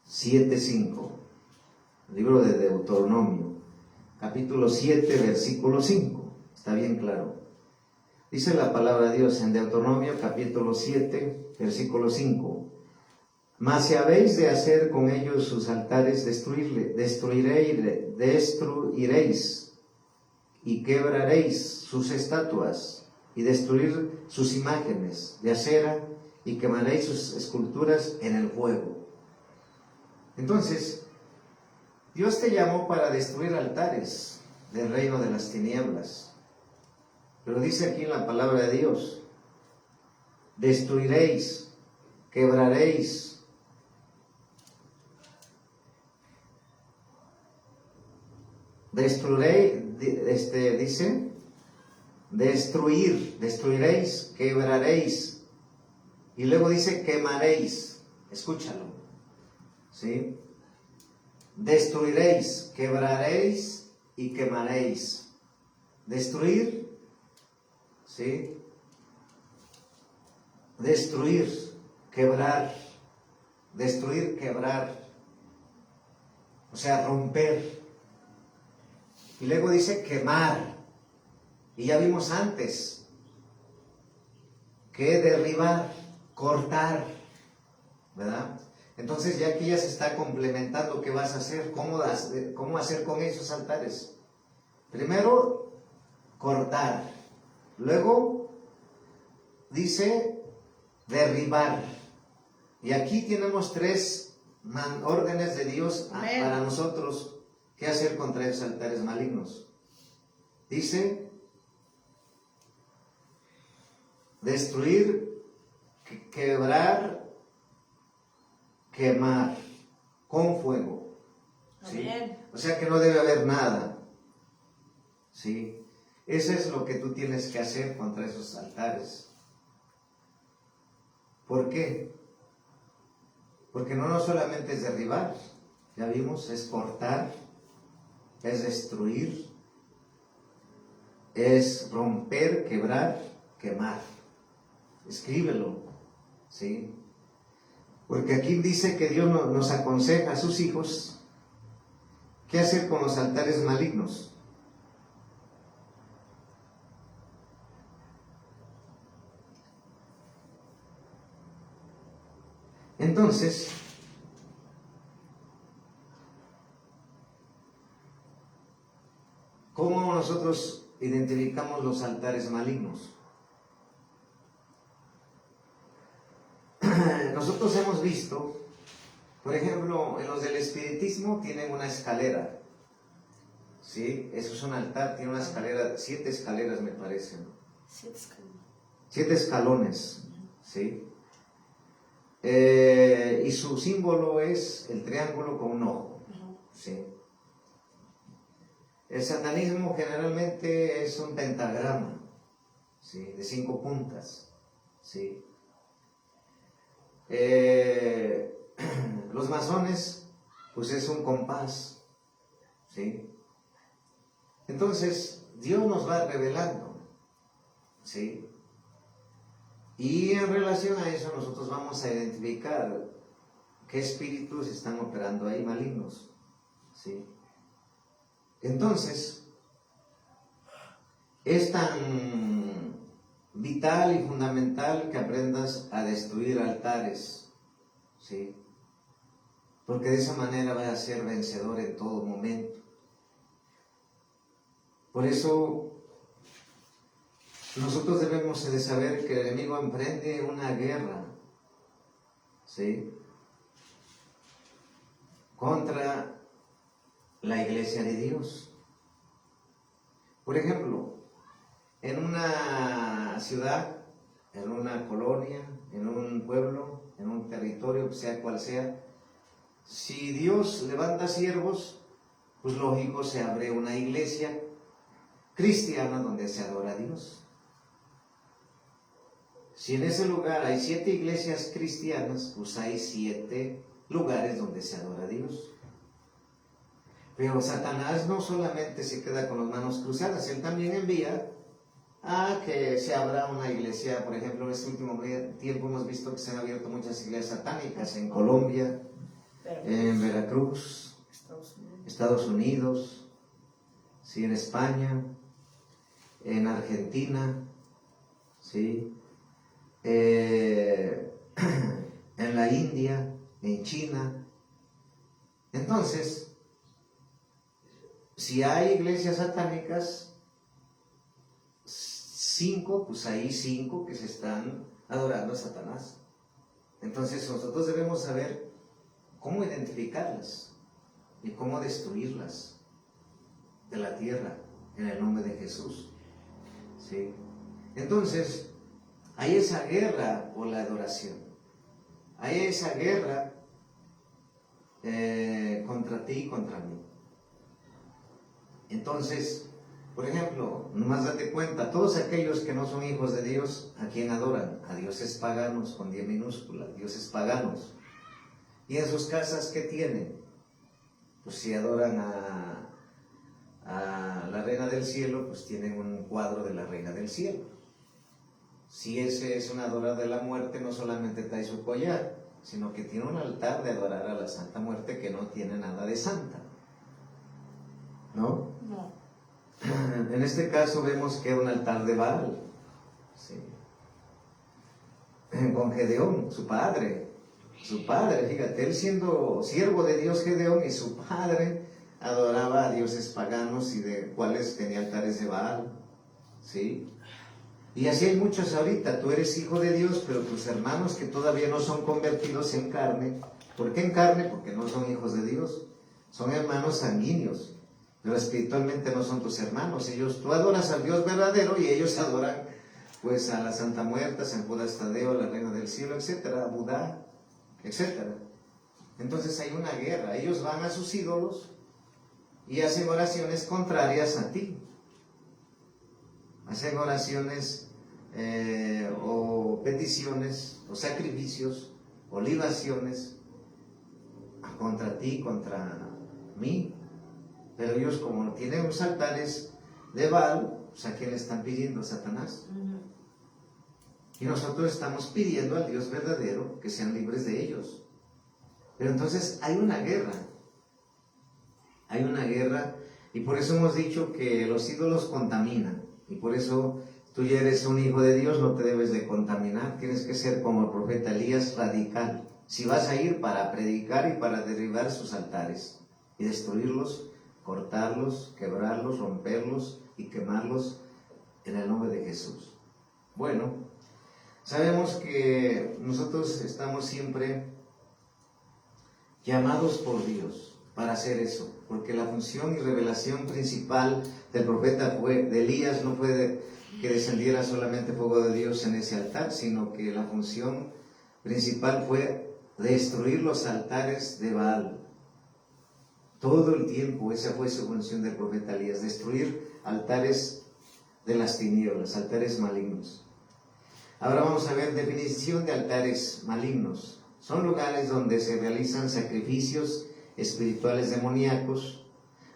7:5, libro de Deuteronomio, capítulo 7, versículo 5, está bien claro. Dice la palabra de Dios en Deuteronomio capítulo 7, versículo 5. Mas si habéis de hacer con ellos sus altares, destruiréis y quebraréis sus estatuas y destruir sus imágenes de acera y quemaréis sus esculturas en el fuego. Entonces, Dios te llamó para destruir altares del reino de las tinieblas. Pero dice aquí en la palabra de Dios, destruiréis, quebraréis. Dice, destruiréis, quebraréis. Y luego dice, quemaréis. Escúchalo. ¿Sí? Destruiréis, quebraréis y quemaréis. Destruir, ¿sí? Destruir, quebrar. Destruir, quebrar. O sea, romper. Y luego dice quemar. Y ya vimos antes que derribar, cortar, ¿verdad? Entonces ya aquí ya se está complementando qué vas a hacer, cómo hacer con esos altares. Primero, cortar. Luego, dice derribar. Y aquí tenemos tres órdenes de Dios para nosotros. ¿Qué hacer contra esos altares malignos? Dice, destruir, quebrar, quemar, con fuego. ¿Sí? O sea que no debe haber nada. ¿Sí? Eso es lo que tú tienes que hacer contra esos altares. ¿Por qué? Porque no solamente es derribar, ya vimos, es cortar, es destruir, es romper, quebrar, quemar. Escríbelo, ¿sí? Porque aquí dice que Dios nos aconseja a sus hijos qué hacer con los altares malignos. Entonces, ¿cómo nosotros identificamos los altares malignos? Nosotros hemos visto, por ejemplo, en los del espiritismo tienen una escalera, ¿sí? Eso es un altar, tiene una escalera, 7 escaleras me parece, ¿no? 7 escalones, ¿sí? Y su símbolo es el triángulo con un ojo, ¿sí? El satanismo generalmente es un pentagrama, ¿sí? De 5 puntas, ¿sí? Los masones, pues es un compás, ¿sí? Entonces, Dios nos va revelando, ¿sí? Y en relación a eso nosotros vamos a identificar qué espíritus están operando ahí malignos, ¿sí? Entonces, es tan vital y fundamental que aprendas a destruir altares, ¿sí? Porque de esa manera vas a ser vencedor en todo momento. Por eso, nosotros debemos de saber que el enemigo emprende una guerra, ¿sí? Contra la iglesia de Dios. Por ejemplo, en una ciudad, en una colonia, en un pueblo, en un territorio, sea cual sea, si Dios levanta siervos, pues lógico se abre una iglesia cristiana donde se adora a Dios. Si en ese lugar hay 7 iglesias cristianas, pues hay 7 lugares donde se adora a Dios. Pero Satanás no solamente se queda con las manos cruzadas, él también envía que se abra una iglesia, por ejemplo, en este último tiempo hemos visto que se han abierto muchas iglesias satánicas en Colombia, en Veracruz, Estados Unidos, sí, en España, en Argentina, sí, en la India, en China. Entonces, si hay iglesias satánicas, 5, pues hay 5 que se están adorando a Satanás. Entonces nosotros debemos saber cómo identificarlas y cómo destruirlas de la tierra en el nombre de Jesús. ¿Sí? Entonces, hay esa guerra por la adoración. Hay esa guerra contra ti y contra mí. Entonces, por ejemplo, nomás date cuenta, todos aquellos que no son hijos de Dios, ¿a quién adoran? A dioses paganos, con D minúscula, dioses paganos. ¿Y en sus casas qué tienen? Pues si adoran a la reina del cielo, pues tienen un cuadro de la reina del cielo. Si ese es un adorador de la muerte, no solamente trae su collar, sino que tiene un altar de adorar a la Santa Muerte que no tiene nada de santa. ¿No?
No.
En este caso vemos que era un altar de Baal, sí. Con Gedeón, su padre, fíjate, él siendo siervo de Dios Gedeón, y su padre adoraba a dioses paganos y de cuales tenía altares de Baal, ¿sí? Y así hay muchos ahorita. Tú eres hijo de Dios, pero tus hermanos que todavía no son convertidos en carne. ¿Por qué en carne? Porque no son hijos de Dios, son hermanos sanguíneos. Pero espiritualmente no son tus hermanos. Tú adoras al Dios verdadero y ellos adoran pues a la Santa Muerta, San Judas Tadeo, la Reina del Cielo, etcétera, a Budá, etcétera. Entonces hay una guerra. Ellos van a sus ídolos y hacen oraciones contrarias a ti. Hacen oraciones o peticiones o sacrificios o libaciones contra ti, contra mí. Pero ellos, como tienen unos altares de Baal, pues ¿a quién le están pidiendo? A Satanás. Y nosotros estamos pidiendo al Dios verdadero que sean libres de ellos. Pero entonces hay una guerra. Hay una guerra, y por eso hemos dicho que los ídolos contaminan. Y por eso tú ya eres un hijo de Dios, no te debes de contaminar. Tienes que ser como el profeta Elías, radical. Si vas a ir para predicar y para derribar sus altares y destruirlos, cortarlos, quebrarlos, romperlos y quemarlos en el nombre de Jesús. Bueno, sabemos que nosotros estamos siempre llamados por Dios para hacer eso, porque la función y revelación principal del profeta de Elías no fue que descendiera solamente fuego de Dios en ese altar, sino que la función principal fue destruir los altares de Baal. Todo el tiempo esa fue su función del profeta Elías, destruir altares de las tinieblas, altares malignos. Ahora vamos a ver definición de altares malignos. Son lugares donde se realizan sacrificios espirituales demoníacos,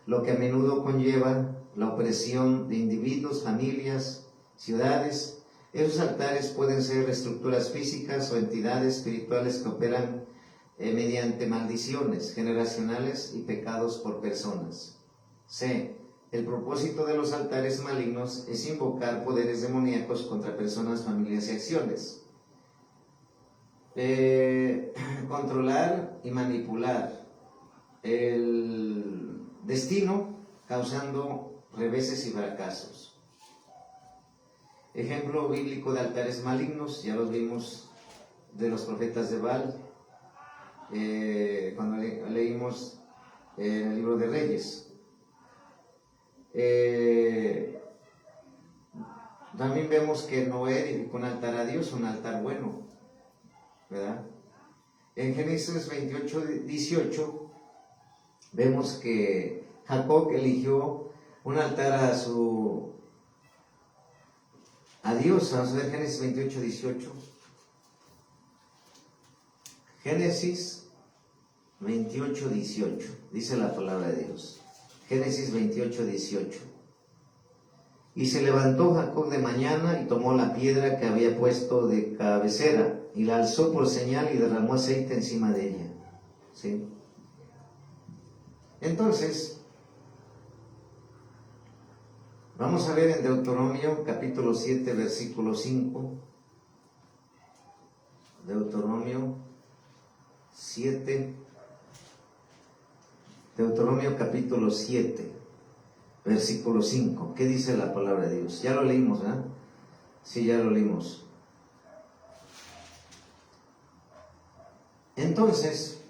lo que a menudo conlleva la opresión de individuos, familias, ciudades. Esos altares pueden ser estructuras físicas o entidades espirituales que operan mediante maldiciones generacionales y pecados por personas. C. El propósito de los altares malignos es invocar poderes demoníacos contra personas, familias y acciones. Controlar y manipular el destino, causando reveses y fracasos. Ejemplo bíblico de altares malignos, ya los vimos de los profetas de Baal, cuando leímos en el libro de Reyes. También vemos que Noé edificó un altar a Dios, un altar bueno, ¿verdad? En Génesis 28:18 vemos que Jacob eligió un altar a Dios. Vamos a ver Génesis 28:18. Génesis 28:18 dice la palabra de Dios. Génesis 28:18. Y se levantó Jacob de mañana y tomó la piedra que había puesto de cabecera y la alzó por señal y derramó aceite encima de ella. ¿Sí? Entonces, vamos a ver en Deuteronomio capítulo 7, versículo 5. Deuteronomio 7. Deuteronomio capítulo 7, versículo 5. ¿Qué dice la palabra de Dios? Ya lo leímos, ¿verdad? Sí, ya lo leímos. Entonces,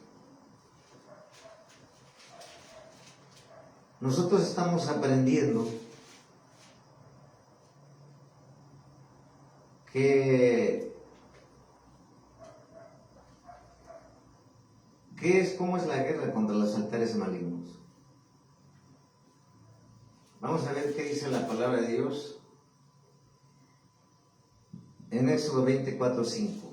nosotros estamos aprendiendo cómo es la guerra contra los altares malignos. Vamos a ver qué dice la palabra de Dios en Éxodo 24, 5.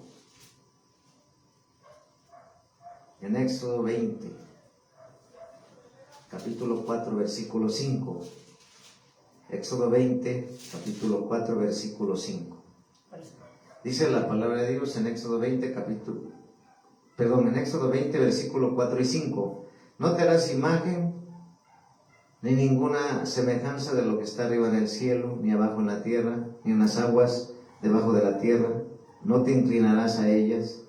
En Éxodo 20, capítulo 4, versículo 5. Éxodo 20, capítulo 4, versículo 5. Dice la palabra de Dios en Éxodo 20, en Éxodo 20, versículo 4 y 5. No te harás imagen ni ninguna semejanza de lo que está arriba en el cielo, ni abajo en la tierra, ni en las aguas debajo de la tierra. No te inclinarás a ellas,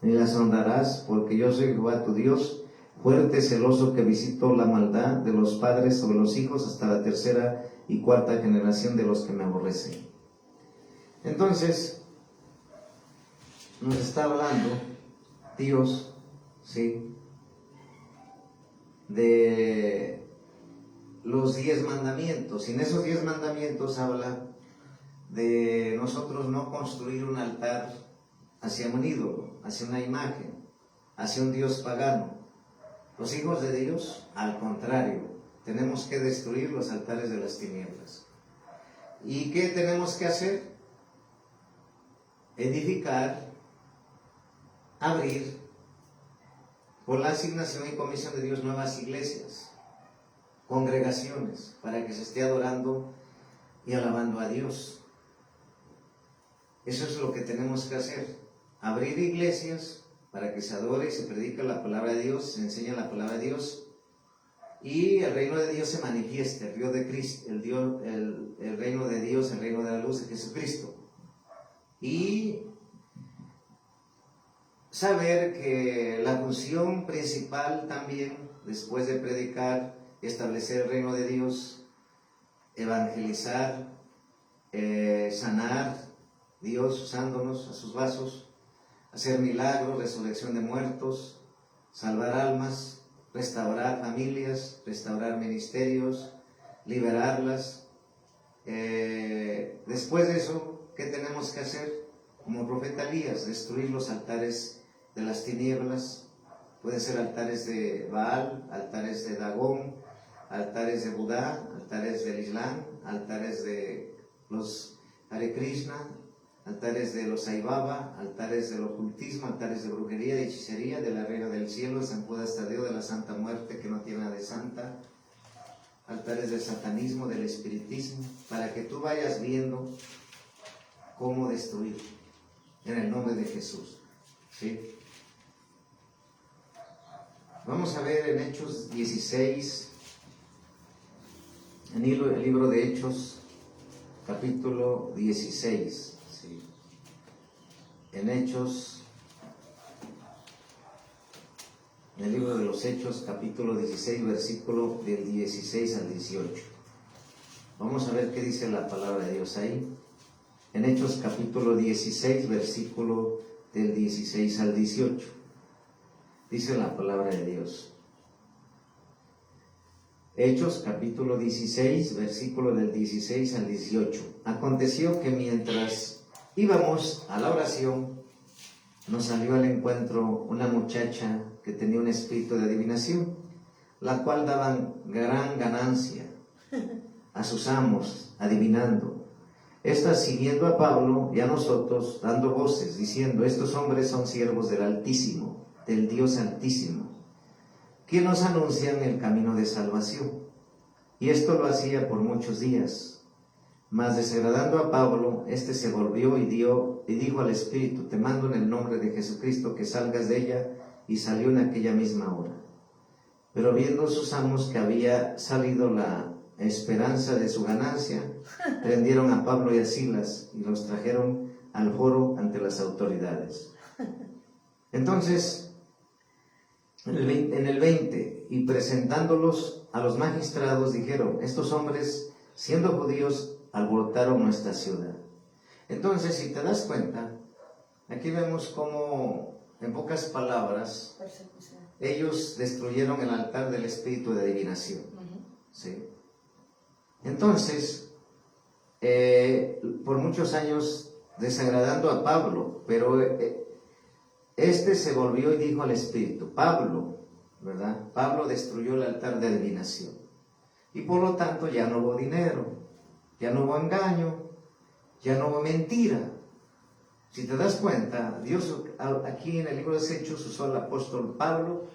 ni las honrarás, porque yo soy Jehová tu Dios, fuerte, celoso, que visito la maldad de los padres sobre los hijos hasta la tercera y cuarta generación de los que me aborrecen. Entonces, nos está hablando Dios, ¿sí?, de los 10 mandamientos. Y en esos 10 mandamientos habla de nosotros no construir un altar hacia un ídolo, hacia una imagen, hacia un Dios pagano. Los hijos de Dios, al contrario, tenemos que destruir los altares de las tinieblas. ¿Y qué tenemos que hacer? Edificar, abrir, por la asignación y comisión de Dios, nuevas iglesias, congregaciones, para que se esté adorando y alabando a Dios. Eso es lo que tenemos que hacer, abrir iglesias para que se adore y se predique la palabra de Dios, se enseña la palabra de Dios y el reino de Dios se manifieste, el reino de Dios, el reino de la luz de Jesucristo. Y saber que la función principal también, después de predicar y establecer el reino de Dios, evangelizar, sanar, Dios usándonos a sus vasos, hacer milagros, resurrección de muertos, salvar almas, restaurar familias, restaurar ministerios, liberarlas. Después de eso, ¿qué tenemos que hacer? Como profeta Elías, destruir los altares de las tinieblas. Pueden ser altares de Baal, altares de Dagón, altares de Budá, altares del Islam, altares de los Hare Krishna, altares de los Sai Baba, altares del ocultismo, altares de brujería, de hechicería, de la reina del cielo, de San Judas Tadeo, de la Santa Muerte, que no tiene nada de santa, altares del satanismo, del espiritismo, para que tú vayas viendo cómo destruir en el nombre de Jesús. ¿Sí? Vamos a ver en Hechos 16, en el libro de Hechos, capítulo 16. ¿Sí? En Hechos, en el libro de los Hechos, capítulo 16, versículo del 16 al 18. Vamos a ver qué dice la palabra de Dios ahí. En Hechos, capítulo 16, versículo del 16 al 18. Dice la palabra de Dios. Hechos, capítulo 16, versículo del 16 al 18. Aconteció que mientras íbamos a la oración, nos salió al encuentro una muchacha que tenía un espíritu de adivinación, la cual daba gran ganancia a sus amos, adivinando. Esta siguiendo a Pablo y a nosotros, dando voces, diciendo: estos hombres son siervos del Altísimo, del Dios Altísimo, que nos anuncian el camino de salvación. Y esto lo hacía por muchos días. Mas desagradando a Pablo, éste se volvió y dijo al espíritu: te mando en el nombre de Jesucristo que salgas de ella, y salió en aquella misma hora. Pero viendo sus amos que había salido la esperanza de su ganancia, prendieron a Pablo y a Silas y los trajeron al foro ante las autoridades. Entonces, en el 20, y presentándolos a los magistrados, dijeron: estos hombres, siendo judíos, alborotaron nuestra ciudad. Entonces, si te das cuenta, aquí vemos cómo, en pocas palabras, ellos destruyeron el altar del espíritu de adivinación. ¿Sí? Entonces, por muchos años desagradando a Pablo, pero este se volvió y dijo al espíritu, Pablo, ¿verdad? Pablo destruyó el altar de adivinación. Y por lo tanto ya no hubo dinero, ya no hubo engaño, ya no hubo mentira. Si te das cuenta, Dios aquí en el libro de los Hechos usó al apóstol Pablo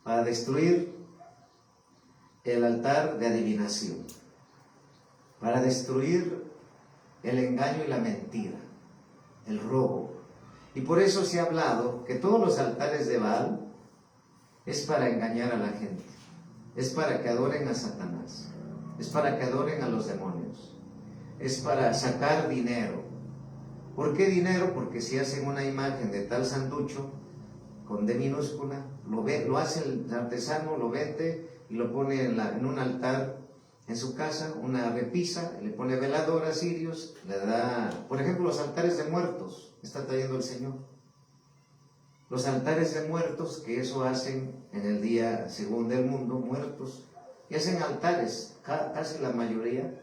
para destruir el altar de adivinación, para destruir el engaño y la mentira, el robo. Y por eso se ha hablado que todos los altares de Baal es para engañar a la gente, es para que adoren a Satanás, es para que adoren a los demonios, es para sacar dinero. ¿Por qué dinero? Porque si hacen una imagen de tal santucho, con D minúscula, lo hace el artesano, lo vende y lo pone en un altar en su casa, una repisa, le pone veladoras, cirios, le da, por ejemplo, los altares de muertos, está trayendo el Señor. Los altares de muertos, que eso hacen en el día según del mundo, muertos, y hacen altares, casi la mayoría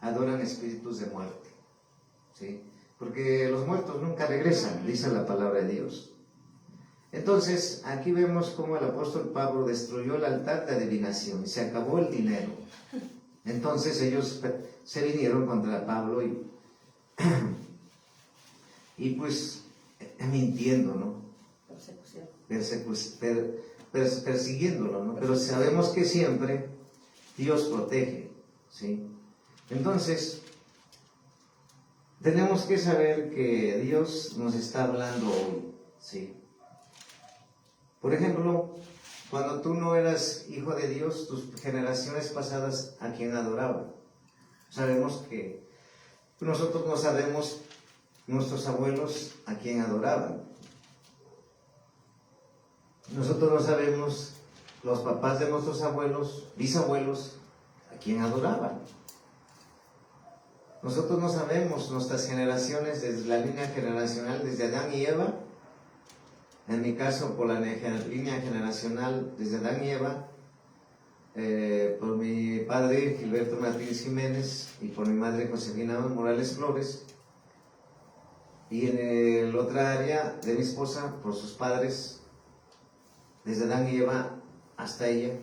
adoran espíritus de muerte, ¿sí? Porque los muertos nunca regresan, dice la palabra de Dios. Entonces, aquí vemos cómo el apóstol Pablo destruyó el altar de adivinación y se acabó el dinero. Entonces ellos se vinieron contra Pablo y pues mintiendo, ¿no? Persiguiéndolo, ¿no? Pero sabemos que siempre Dios protege, ¿sí? Entonces, tenemos que saber que Dios nos está hablando hoy, ¿sí? Por ejemplo, cuando tú no eras hijo de Dios, tus generaciones pasadas, ¿a quién adoraban? Sabemos que nosotros no sabemos, nuestros abuelos, a quién adoraban. Nosotros no sabemos, los papás de nuestros abuelos, bisabuelos, a quién adoraban. Nosotros no sabemos nuestras generaciones, desde la línea generacional, desde Adán y Eva. En mi caso, por la línea generacional, desde Adán y Eva, por mi padre Gilberto Martínez Jiménez y por mi madre Josefina Morales Flores, y en el otra área de mi esposa, por sus padres, desde Adán y Eva hasta ella.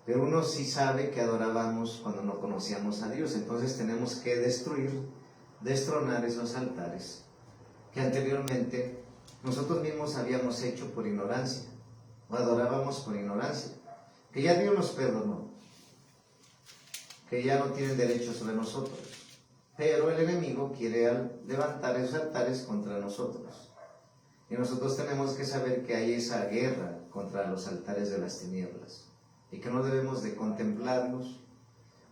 Pero uno sí sabe que adorábamos cuando no conocíamos a Dios, entonces tenemos que destronar esos altares que anteriormente nosotros mismos habíamos hecho por ignorancia, o adorábamos por ignorancia, que ya Dios nos perdonó, que ya no tienen derecho sobre nosotros, pero el enemigo quiere levantar esos altares contra nosotros. Y nosotros tenemos que saber que hay esa guerra contra los altares de las tinieblas, y que no debemos de contemplarlos,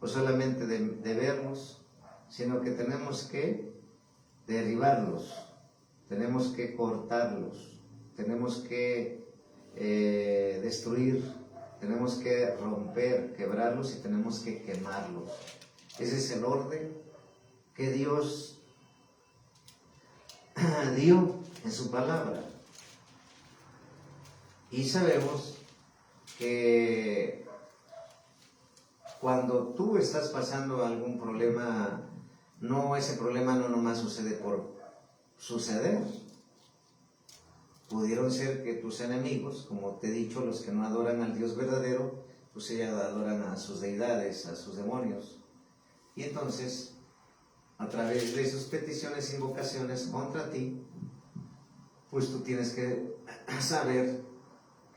o solamente de verlos, sino que tenemos que derribarlos, tenemos que cortarlos, tenemos que destruir, tenemos que romper, quebrarlos y tenemos que quemarlos. Ese es el orden que Dios dio en su palabra. Y sabemos que cuando tú estás pasando algún problema, ese problema no nomás sucede por suceder. Pudieron ser que tus enemigos, como te he dicho, los que no adoran al Dios verdadero, pues ellos adoran a sus deidades, a sus demonios. Y entonces, a través de sus peticiones e invocaciones contra ti, pues tú tienes que saber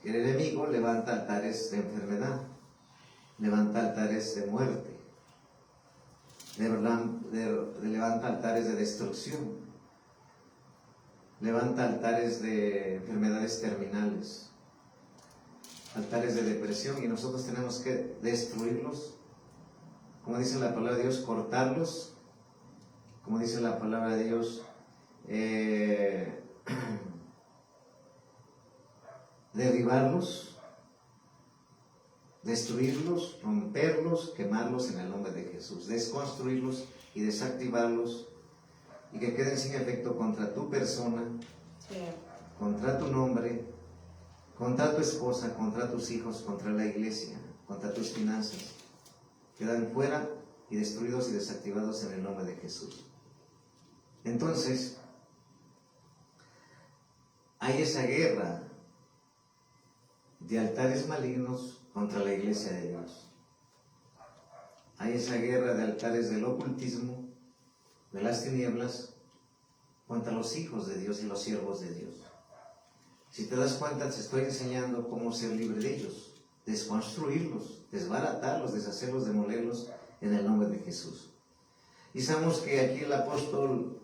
que el enemigo levanta altares de enfermedad, levanta altares de muerte, levanta altares de destrucción, levanta altares de enfermedades terminales, altares de depresión, y nosotros tenemos que destruirlos, como dice la palabra de Dios, cortarlos, como dice la palabra de Dios, derribarlos, destruirlos, romperlos, quemarlos en el nombre de Jesús, desconstruirlos y desactivarlos, y que queden sin efecto contra tu persona, contra tu nombre, contra tu esposa, contra tus hijos, contra la iglesia, contra tus finanzas. Quedan fuera y destruidos y desactivados en el nombre de Jesús. Entonces, hay esa guerra de altares malignos contra la iglesia de Dios. Hay esa guerra de altares del ocultismo, de las tinieblas, contra los hijos de Dios y los siervos de Dios. Si te das cuenta, te estoy enseñando cómo ser libre de ellos, desconstruirlos, desbaratarlos, deshacerlos, demolerlos en el nombre de Jesús. Y sabemos que aquí el apóstol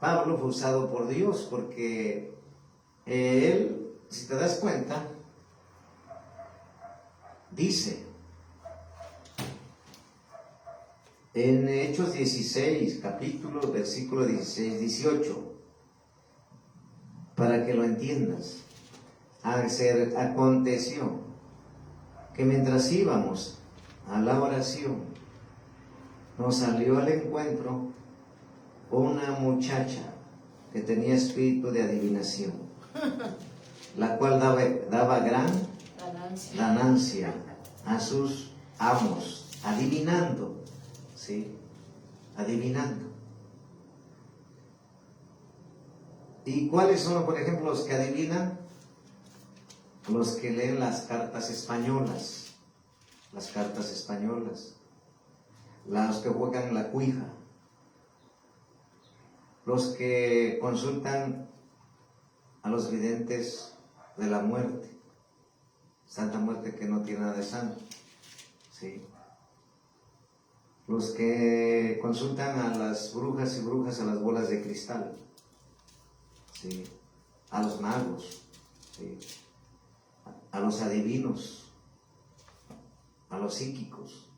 Pablo fue usado por Dios, porque él, si te das cuenta, dice en Hechos 16, capítulo, versículo 16, 18, para que lo entiendas. Aconteció que mientras íbamos a la oración, nos salió al encuentro una muchacha que tenía espíritu de adivinación, la cual daba gran ganancia a sus amos, adivinando, ¿sí? Adivinando. ¿Y cuáles son, por ejemplo, los que adivinan? Los que leen las cartas españolas, los que juegan la cuija, los que consultan a los videntes de la muerte, Santa Muerte, que no tiene nada de santo, ¿sí? Los que consultan a las brujas y brujas, a las bolas de cristal, ¿sí? A los magos, ¿sí? A los adivinos, a los psíquicos.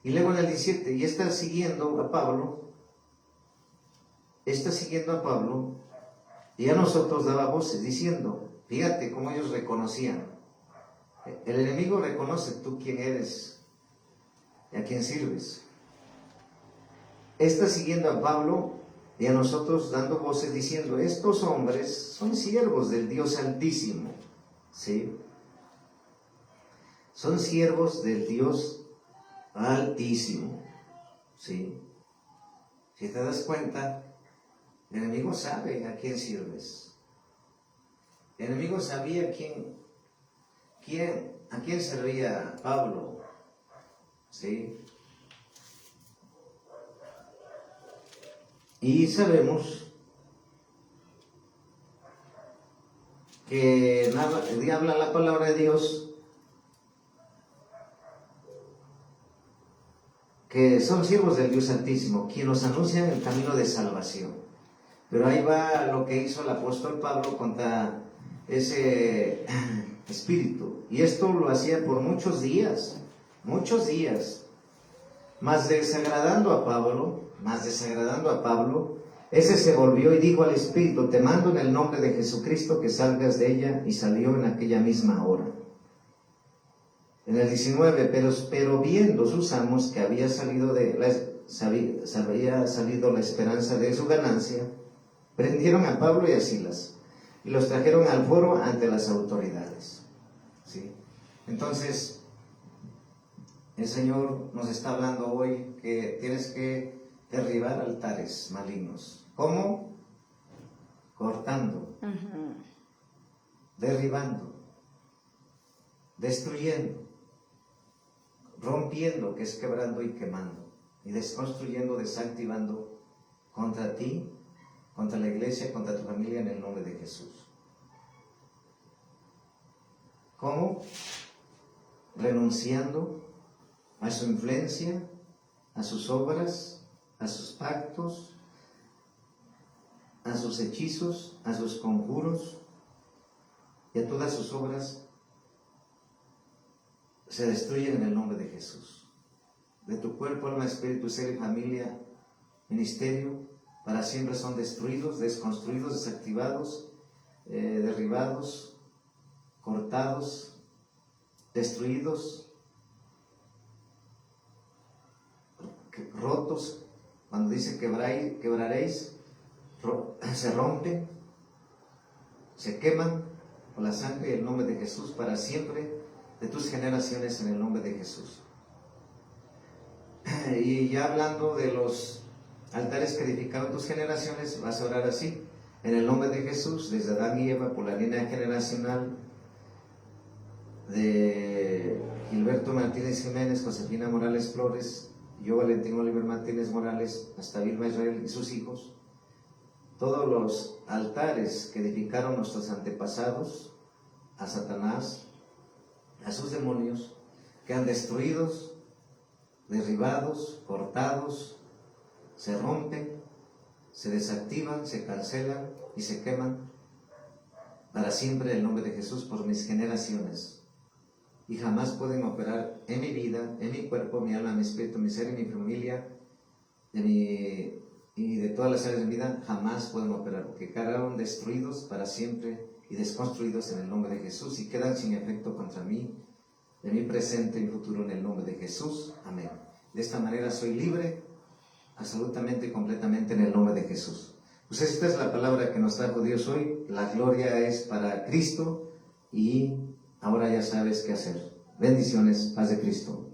Y luego en el 17, y está siguiendo a Pablo, y a nosotros daba voces diciendo, fíjate cómo ellos reconocían. El enemigo reconoce tú quién eres y a quién sirves. Está siguiendo a Pablo y a nosotros dando voces diciendo, estos hombres son siervos del Dios Altísimo, ¿sí? Son siervos del Dios Altísimo, ¿sí? Si te das cuenta, el enemigo sabe a quién sirves. El enemigo sabía a quién servía Pablo, ¿sí? Y sabemos que habla la palabra de Dios que son siervos del Dios Altísimo, quien nos anuncia el camino de salvación. Pero ahí va lo que hizo el apóstol Pablo contra ese espíritu. Y esto lo hacía por muchos días. Mas desagradando a Pablo, ese se volvió y dijo al espíritu, te mando en el nombre de Jesucristo que salgas de ella, y salió en aquella misma hora. En el 19, pero viendo sus amos que había salido la esperanza de su ganancia, prendieron a Pablo y a Silas y los trajeron al foro ante las autoridades, ¿sí? Entonces, el Señor nos está hablando hoy que tienes que derribar altares malignos. ¿Cómo? Cortando, derribando, destruyendo, rompiendo, que es quebrando y quemando, y desconstruyendo, desactivando contra ti, contra la iglesia, contra tu familia, en el nombre de Jesús. ¿Cómo? Renunciando a su influencia, a sus obras, a sus pactos, a sus hechizos, a sus conjuros y a todas sus obras se destruyen en el nombre de Jesús. De tu cuerpo, alma, espíritu, ser y familia, ministerio, para siempre son destruidos, desconstruidos, desactivados, derribados, cortados, destruidos, rotos. Cuando dice quebraréis, se rompen, se queman por la sangre y el nombre de Jesús para siempre, de tus generaciones en el nombre de Jesús. Y ya hablando de los altares que edificaron tus generaciones, vas a orar así: en el nombre de Jesús, desde Adán y Eva, por la línea generacional de Gilberto Martínez Jiménez, Josefina Morales Flores, yo Valentín Oliver Martínez Morales, hasta Vilma Israel y sus hijos, todos los altares que edificaron nuestros antepasados a Satanás, a sus demonios, quedan destruidos, derribados, cortados, se rompen, se desactivan, se cancelan y se queman para siempre en el nombre de Jesús por mis generaciones. Y jamás pueden operar en mi vida, en mi cuerpo, mi alma, mi espíritu, mi ser y mi familia, y de todas las áreas de mi vida, jamás pueden operar, porque quedaron destruidos para siempre y desconstruidos en el nombre de Jesús y quedan sin efecto contra mí, de mi presente y futuro en el nombre de Jesús. Amén. De esta manera soy libre, absolutamente y completamente en el nombre de Jesús. Pues esta es la palabra que nos trajo Dios hoy. La gloria es para Cristo y ahora ya sabes qué hacer. Bendiciones, paz de Cristo.